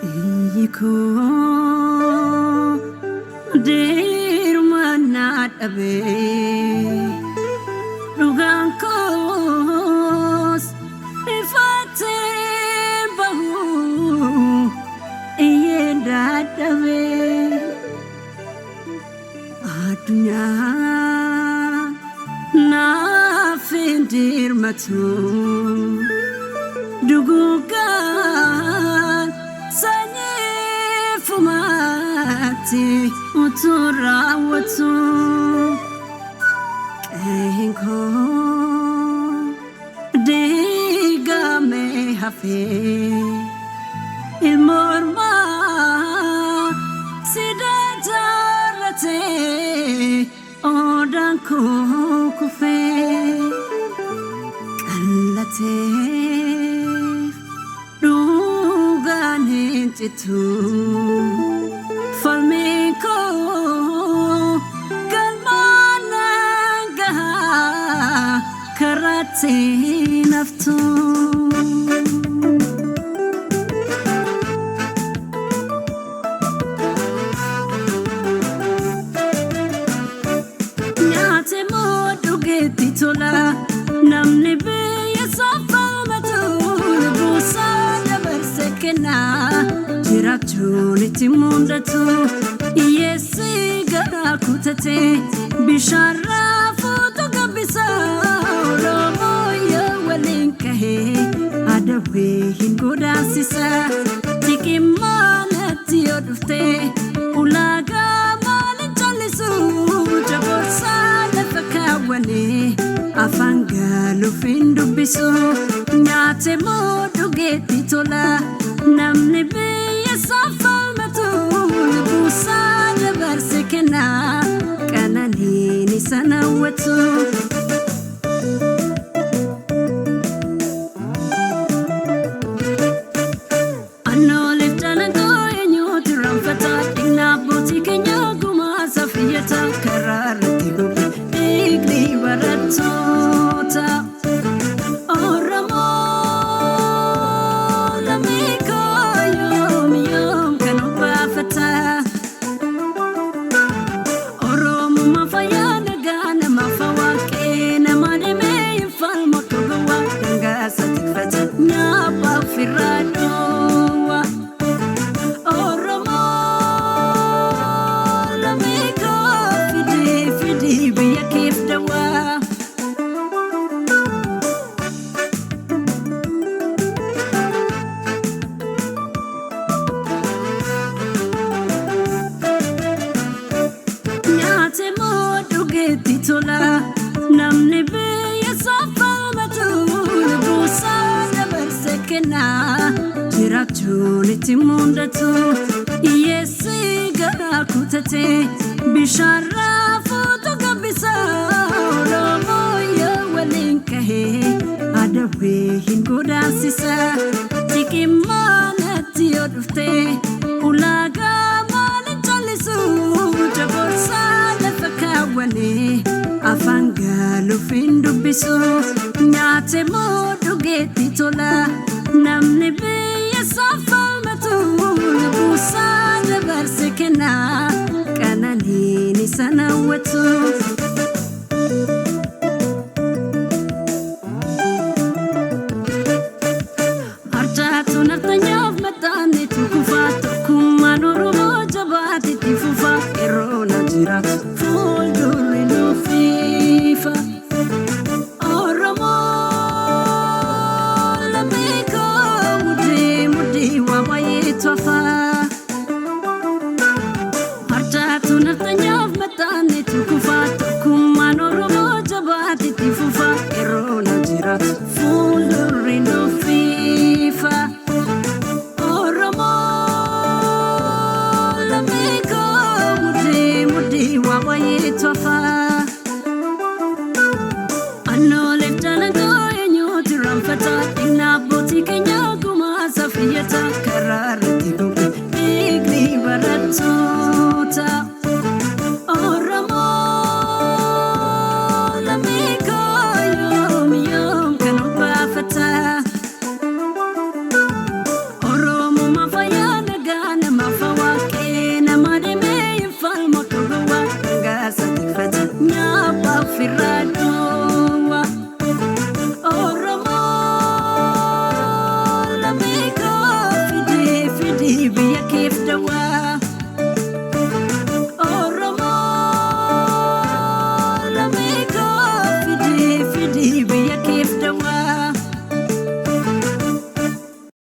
Iko dirmana abe rugankos ifate bahu yenda abe adunya na findir matu dugukan fumati uturawatu enko digame hafe ilmorma sidajarate odanko kufe kalate itu falmiko kalmana gaha karate naftu nyate moduge titola namne be yasafa matul busa dabarsekena Jirachuniti mundatu Yesi gara kutate Bishara futu gabisa Oromo ya walinkahe Adawe hingoda sisa Tiki mana tiyo dufte Ulaga malin chalisu Jaborsa nafakawane Afanga lufindu bisu Nyate modu geti tola Namne be safal matul busa dabarsekena kanani ni sanawatu anole tanango yenyoti ramfata digna boti kenya guma safiyata kararati gobi igli baratota titola namne be yasafa matul busa dabarsekena jirachuniti mundatu yesi gara kutate bishara futu gabisa oromo ya walinkahe adawe hingoda sisa tiki mana tiyo dufte ulaga malin chalisu jaborsa wane afanga lufindu bisu nyate modu geti tola namne be yasafa matul busa dabarsekena kanani ni sanawatu arjatu nartanya matani tukufatu kumanuru mojabati tifufa erona jiratu Anole tanango yenyoti ramfata digna boti kenya guma safiyata